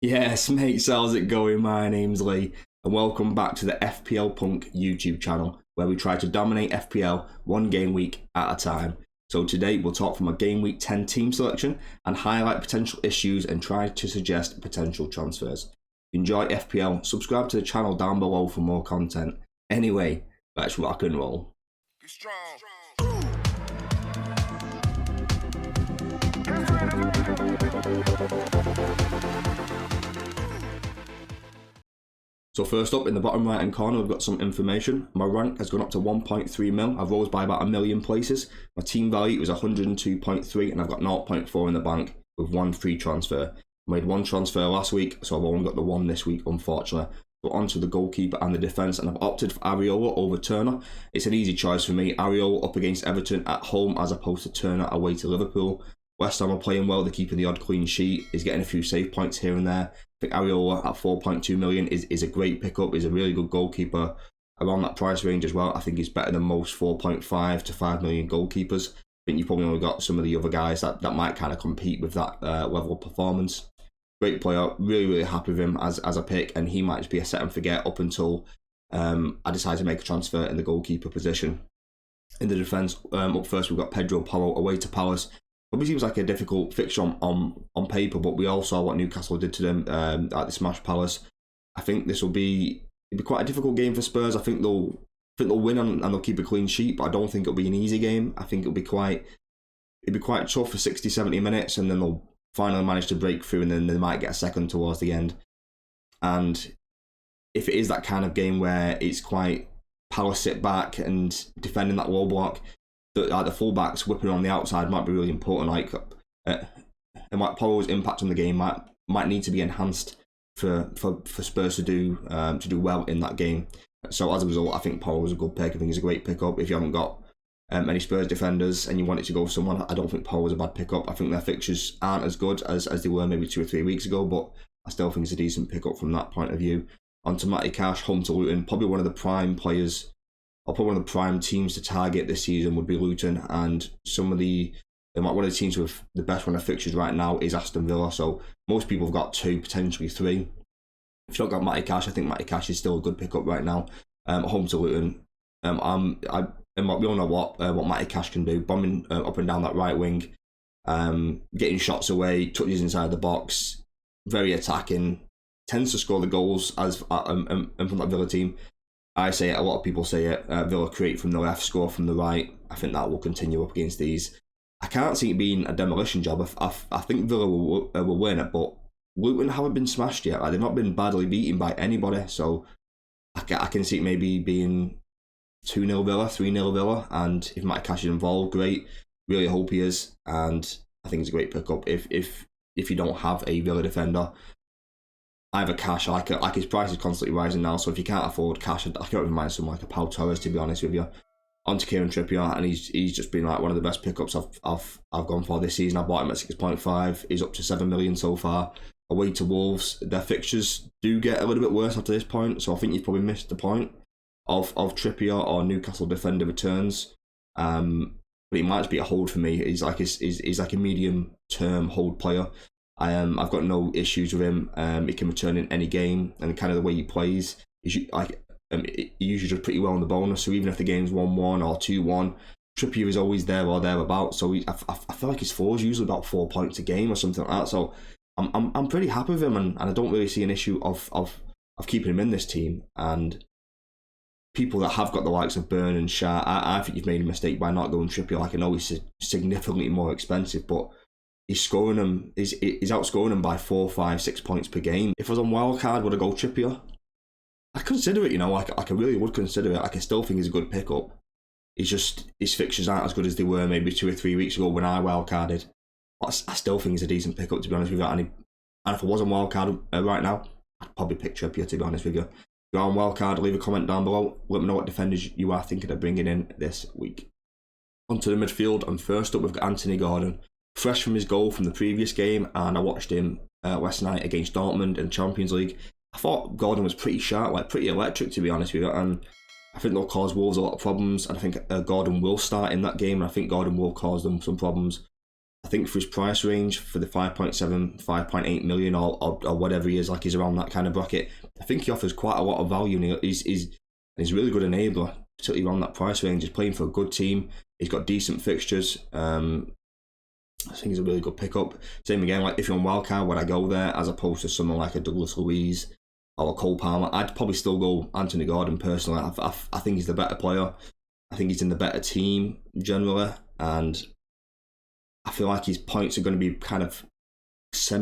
Yes, mate, how's it going? My name's Lee, and welcome back to the FPL Punk YouTube channel, where we try to dominate FPL one game week at a time. So today we'll talk from a game week 10 team selection and highlight potential issues and try to suggest potential transfers. If you enjoy FPL, subscribe to the channel down below for more content. Anyway, let's rock and roll. Get strong. So first up, in the bottom right hand corner, we've got some information. My rank has gone up to 1.3 mil. I've rose by about a million places. My team value was 102.3 and I've got 0.4 in the bank with one free transfer. I made one transfer last week, so I've only got the one this week, unfortunately. So on to the goalkeeper and the defence, and I've opted for Areola over Turner. It's an easy choice for me. Areola up against Everton at home as opposed to Turner away to Liverpool. West Ham are playing well, they're keeping the odd clean sheet, he's getting a few save points here and there. I think Areola at 4.2 million is a great pickup, is a really good goalkeeper around that price range as well. I think he's better than most 4.5 to 5 million goalkeepers. I think you've probably only got some of the other guys that might kind of compete with that level of performance. Great player, really happy with him as a pick, and he might just be a set and forget up until I decide to make a transfer in the goalkeeper position. In the defence, up first we've got Pedro Porro away to Palace. Probably seems like a difficult fixture on paper, but we all saw what Newcastle did to them at the Smash Palace. I think this will be quite a difficult game for Spurs. I think they'll win and they'll keep a clean sheet, but I don't think it'll be an easy game. I think it'll be quite tough for 60-70 minutes, and then they'll finally manage to break through, and then they might get a second towards the end. And if it is that kind of game where it's quite Palace sit back and defending that low block, the fullbacks whipping on the outside might be really important. And like Porro's impact on the game might need to be enhanced for Spurs to do well in that game. So as a result, I think Porro is a good pick. I think he's a great pickup. If you haven't got any Spurs defenders and you want it to go for someone, I don't think Porro is a bad pickup. I think their fixtures aren't as good as they were maybe 2 or 3 weeks ago, but I still think it's a decent pickup from that point of view. On to Matty Cash, home to Luton, probably one of the prime players. Probably one of the prime teams to target this season would be Luton, and one of the teams with the best run of fixtures right now is Aston Villa. So most people have got 2, potentially 3. If you've not got Matty Cash, I think Matty Cash is still a good pickup right now. Home to Luton, we all know what Matty Cash can do, bombing up and down that right wing, getting shots away, touches inside the box, very attacking, tends to score the goals as from that Villa team. I say it, a lot of people say it, Villa create from the left, score from the right. I think that will continue up against these. I can't see it being a demolition job. I think Villa will win it, but Luton haven't been smashed yet. They've not been badly beaten by anybody, so I can see it maybe being 2-0 Villa, 3-0 Villa, and if Matty Cash is involved, great. Really hope he is, and I think it's a great pickup. If you don't have a Villa defender, either Cash, like his price is constantly rising now, so if you can't afford Cash, I can't even mind someone like a Pau Torres, to be honest with you. On to Kieran Trippier, and he's just been like one of the best pickups I've gone for this season. I bought him at 6.5. He's up to 7 million so far. Away to Wolves, their fixtures do get a little bit worse after this point, so I think you've probably missed the point of Trippier or Newcastle defender returns. But he might just be a hold for me. He's like a medium term hold player. I've got no issues with him. He can return in any game, and kind of the way he plays, he usually does pretty well on the bonus. So even if the game's 1-1 or 2-1, Trippier is always there or thereabout. So I feel like his floor is usually about 4 points a game or something like that. So I'm pretty happy with him, and I don't really see an issue of keeping him in this team. And people that have got the likes of Burn and Shah, I think you've made a mistake by not going Trippier. Like, I know he's significantly more expensive, but he's outscoring him by 4, 5, 6 points per game. If I was on wildcard, would I go Trippier? I'd consider it, like I really would consider it. Like, I still think he's a good pickup. It's just his fixtures aren't as good as they were maybe 2 or 3 weeks ago when I wildcarded. But I still think he's a decent pickup, to be honest with you. And if I was on wildcard right now, I'd probably pick Trippier, to be honest with you. If you're on wildcard, leave a comment down below. Let me know what defenders you are thinking of bringing in this week. Onto the midfield, and first up we've got Anthony Gordon. Fresh from his goal from the previous game, and I watched him last night against Dortmund in the Champions League. I thought Gordon was pretty sharp, like pretty electric, to be honest with you, and I think they'll cause Wolves a lot of problems, and I think Gordon will start in that game, and I think Gordon will cause them some problems. think for his price range, for the 5.7, 5.8 million or whatever he is, like he's around that kind of bracket, I think he offers quite a lot of value, and he's a really good enabler, particularly around that price range. He's playing for a good team. He's got decent fixtures. I think he's a really good pickup. Same again, like if you're on wildcard, would I go there as opposed to someone like a Douglas Luiz or a Cole Palmer? I'd probably still go Anthony Gordon personally. I think he's the better player. I think he's in the better team generally, and I feel like his points are going to be kind of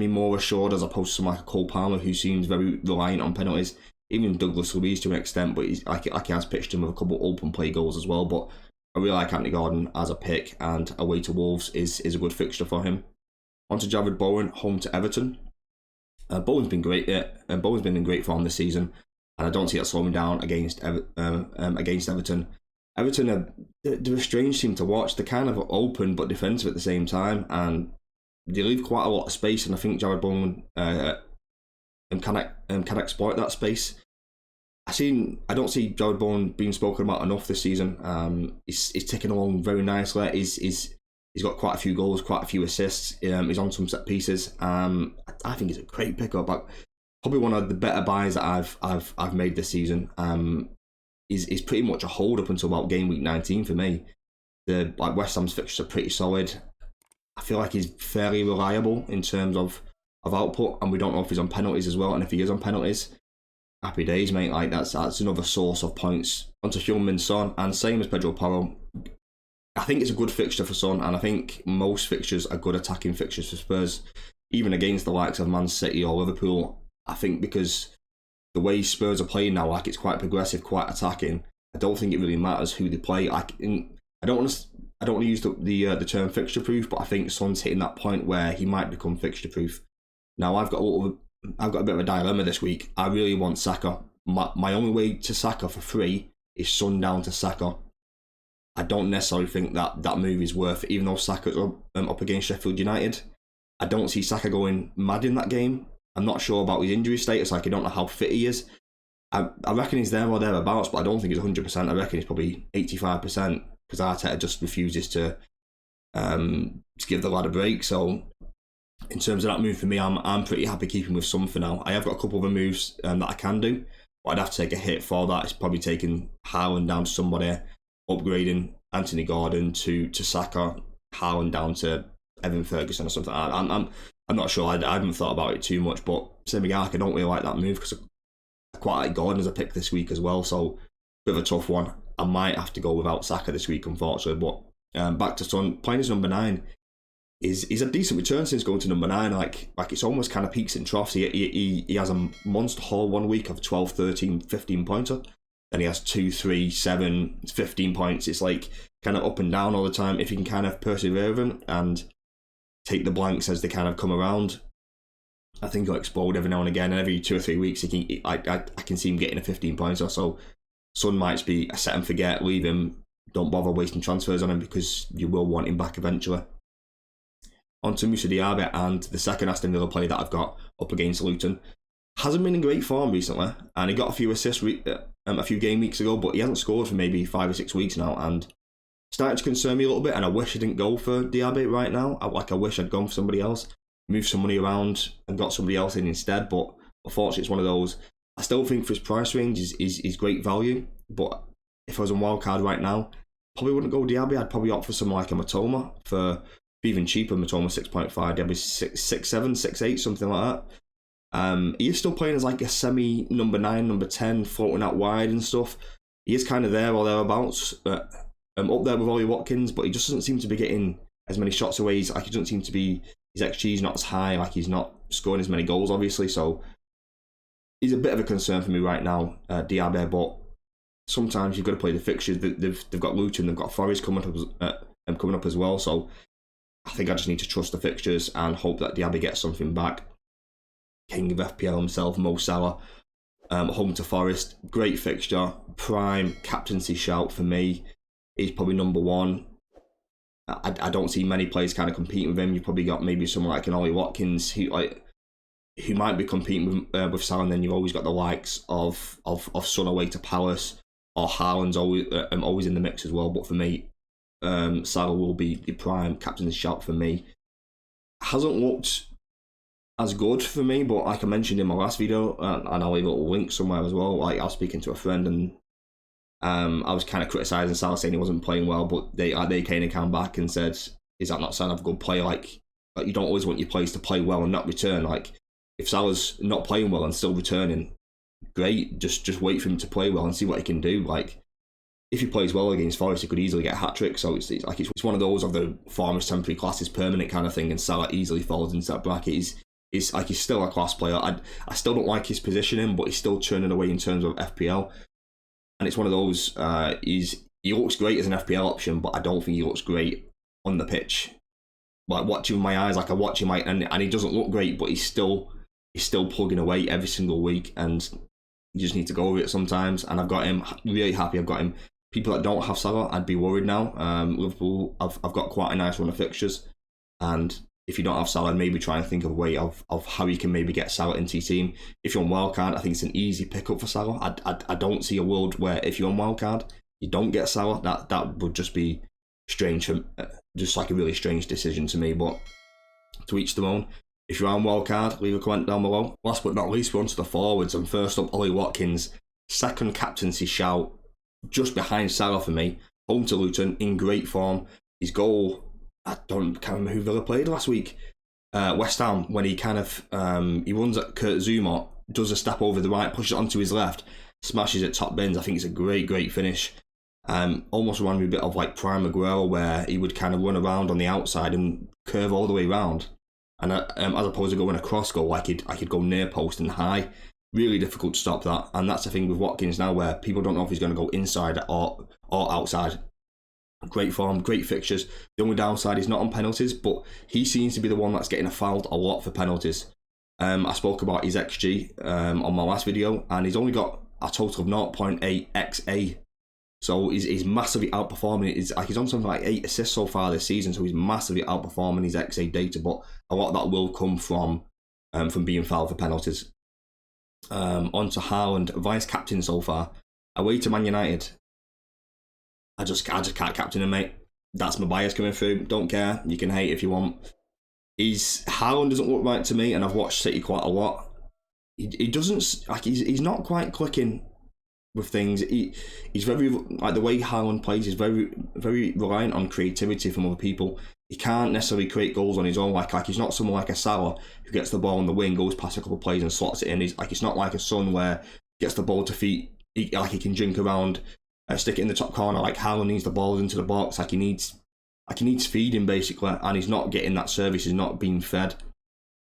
more assured as opposed to someone like a Cole Palmer who seems very reliant on penalties. Even Douglas Luiz to an extent, but he's like he has pitched him with a couple open play goals as well. But I really like Anthony Gordon as a pick, and away to Wolves is a good fixture for him. On to Jared Bowen, home to Everton. Bowen's been great, and Bowen's been in great form this season, and I don't see that slowing down against Everton. Everton they're a strange team to watch. They're kind of open but defensive at the same time, and they leave quite a lot of space. And I think Jared Bowen can exploit that space. I don't see Jared Bowen being spoken about enough this season. He's ticking along very nicely. He's got quite a few goals, quite a few assists. He's on some set pieces. I think he's a great pickup. Probably one of the better buys that I've made this season. He's pretty much a hold up until about game week 19 for me. West Ham's fixtures are pretty solid. I feel like he's fairly reliable in terms of output, and we don't know if he's on penalties as well. And if he is on penalties, happy days, mate. Like that's another source of points. Onto Heung-min Son, and same as Pedro Porro. I think it's a good fixture for Son, and I think most fixtures are good attacking fixtures for Spurs, even against the likes of Man City or Liverpool. I think because the way Spurs are playing now, like it's quite progressive, quite attacking. I don't think it really matters who they play. I don't want to use the term fixture proof, but I think Son's hitting that point where he might become fixture proof. Now I've got a bit of a dilemma this week. I really want Saka. My only way to Saka for free is Son down to Saka. I don't necessarily think that move is worth it, even though Saka's up against Sheffield United. I don't see Saka going mad in that game. I'm not sure about his injury status. Like I don't know how fit he is. I reckon he's there or thereabouts, but I don't think he's 100%. I reckon he's probably 85% because Arteta just refuses to give the lad a break. So in terms of that move for me, I'm pretty happy keeping with Son for now. I have got a couple of other moves that I can do, but I'd have to take a hit for that. It's probably taking Haaland down to somebody, upgrading Anthony Gordon to Saka, Haaland down to Evan Ferguson or something. I'm not sure. I haven't thought about it too much, but same again, I don't really like that move because I quite like Gordon as a pick this week as well. So bit of a tough one. I might have to go without Saka this week, unfortunately. But back to Son, playing as number 9 is a decent return since going to number 9. Like it's almost kind of peaks and troughs. He has a monster haul one week of 12, 13, 15 pointer. Then he has 2, 3, 7, 15 points. It's like kind of up and down all the time. If you can kind of persevere with him and take the blanks as they kind of come around, I think he'll explode every now and again. And every 2 or 3 weeks, I can see him getting a 15 points or so. Son might be a set and forget, leave him, don't bother wasting transfers on him because you will want him back eventually. On to Moussa Diaby, and the second Aston Villa player that I've got up against Luton. Hasn't been in great form recently, and he got a few assists a few game weeks ago, but he hasn't scored for maybe 5 or 6 weeks now, and starting to concern me a little bit. And I wish I didn't go for Diaby right now. I wish I'd gone for somebody else, moved some money around and got somebody else in instead. But unfortunately, it's one of those. I still think for his price range is great value, but if I was on wildcard right now, probably wouldn't go Diaby. I'd probably opt for someone like a Matoma for even cheaper. Matoma 6.5, Diaby 6.7, 6.8, something like that. He is still playing as like a semi number 9, number 10, floating out wide and stuff. He is kind of there or thereabouts, up there with Ollie Watkins, but he just doesn't seem to be getting as many shots away. Like he doesn't seem to be, his XG is not as high, like he's not scoring as many goals, obviously. So he's a bit of a concern for me right now, Diaby. But sometimes you've got to play the fixtures. They've got Luton, they've got Forest coming up as well. So I think I just need to trust the fixtures and hope that Diaby gets something back. King of FPL himself, Mo Salah, home to Forest, great fixture, prime captaincy shout for me. He's probably number 1. I don't see many players kind of competing with him. You've probably got maybe someone like an Ollie Watkins who might be competing with Salah, and then you've always got the likes of Son away to Palace, or Haaland's always in the mix as well. But for me, Salah will be the prime captain's shout for me. hasn't looked as good for me, but like I mentioned in my last video, and I'll leave a little link somewhere as well, like I was speaking to a friend and I was kind of criticising Salah, saying he wasn't playing well, but they kind of came back and said, is that not a sign of a good player? Like you don't always want your players to play well and not return. Like if Salah's not playing well and still returning, great, just wait for him to play well and see what he can do. Like if he plays well against Forest, he could easily get a hat-trick, so it's one of those of the former's temporary class is permanent kind of thing, and Salah easily falls into that bracket. He's still a class player. I still don't like his positioning, but he's still churning away in terms of FPL. And it's one of those, he looks great as an FPL option, but I don't think he looks great on the pitch. Like watching with my eyes, like I watch him, and he doesn't look great, but he's still plugging away every single week, and you just need to go over it sometimes. And I've got him, really happy I've got him. People that don't have Salah, I'd be worried now. Liverpool, I've got quite a nice run of fixtures, and if you don't have Salah, maybe try and think of a way of how you can maybe get Salah into your team. If you're on wildcard, I think it's an easy pickup for Salah. I don't see a world where if you're on wildcard, you don't get Salah. That would just be strange, just like a really strange decision to me. But to each their own. If you're on wildcard, leave a comment down below. Last but not least, we're on to the forwards. And first up, Ollie Watkins, second captaincy shout, just behind Salah for me. Home to Luton, in great form. His goal, can't remember who Villa played last week. West Ham, when he kind of he runs at Kurt Zouma, does a step over the right, pushes it onto his left, smashes it top bins. I think it's a great finish. Almost reminded me a bit of like Prime Aguero, where he would kind of run around on the outside and curve all the way around. And as opposed to going a cross goal, I could go near post and high. Really difficult to stop that. And that's the thing with Watkins now, where people don't know if he's going to go inside or outside. Great form, great fixtures. The only downside is not on penalties, but he seems to be the one that's getting fouled a lot for penalties. I spoke about his XG on my last video, and he's only got a total of 0.8 XA. So he's massively outperforming. He's on something like 8 assists so far this season, so he's massively outperforming his XA data, but a lot of that will come from being fouled for penalties. On to Haaland, vice captain so far. Away to Man United. I just can't captain him, mate. That's my bias coming through. Don't care. You can hate if you want. Haaland doesn't look right to me, and I've watched City quite a lot. He doesn't, like, he's not quite clicking with things. He's very, like, the way Haaland plays is very reliant on creativity from other people. He can't necessarily create goals on his own. Like he's not someone like a Salah who gets the ball on the wing, goes past a couple of players and slots it in. It's not like a Son where he gets the ball to feet. He can jink around, stick it in the top corner. Like Haaland needs the balls into the box. He needs feeding basically, and he's not getting that service. He's not being fed,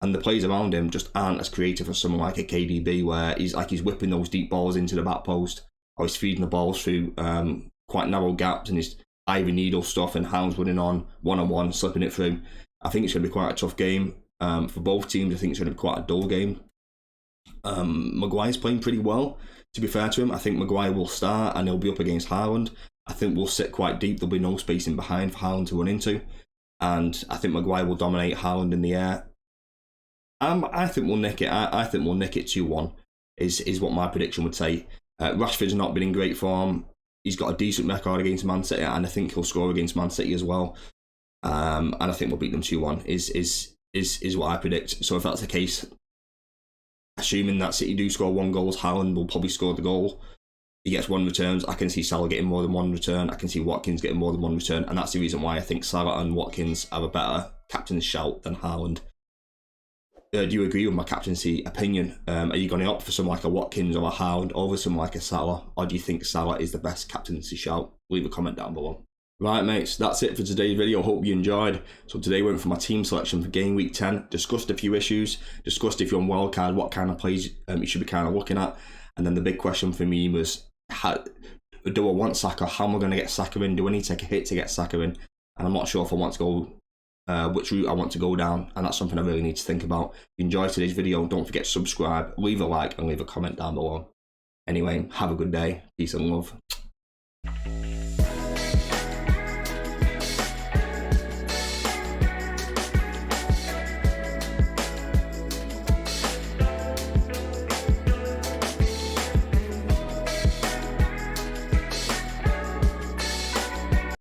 and the players around him just aren't as creative as someone like a KDB, where he's whipping those deep balls into the back post, or he's feeding the balls through quite narrow gaps, and he's Ivy Needle stuff, and Hounds running on one-on-one, slipping it through. I think it's going to be quite a tough game for both teams. I think it's going to be quite a dull game. Maguire's playing pretty well, to be fair to him. I think Maguire will start and he'll be up against Haaland. I think we'll sit quite deep. There'll be no spacing behind for Haaland to run into. And I think Maguire will dominate Haaland in the air. I think we'll nick it. I think we'll nick it 2-1 is what my prediction would say. Rashford's not been in great form. He's got a decent record against Man City, and I think he'll score against Man City as well. And I think we'll beat them 2-1 is what I predict. So if that's the case, assuming that City do score 1 goal, Haaland will probably score the goal. He gets 1 returns. I can see Salah getting more than 1 return. I can see Watkins getting more than 1 return, and that's the reason why I think Salah and Watkins have a better captain's shout than Haaland. Do you agree with my captaincy opinion? Are you going to opt for someone like a Watkins or a Haaland over someone like a Salah, or do you think Salah is the best captaincy shout? Leave a comment down below. Right, mates, that's it for today's video. Hope you enjoyed. So today went for my team selection for Game Week 10. Discussed a few issues. Discussed if you're on wildcard, what kind of plays you should be kind of looking at. And then the big question for me was, do I want Saka? How am I going to get Saka in? Do I need to take a hit to get Saka in? And I'm not sure if I want to go which route I want to go down, and that's something I really need to think about. If you enjoyed today's video, don't forget to subscribe, leave a like, and leave a comment down below. Anyway, have a good day. Peace and love.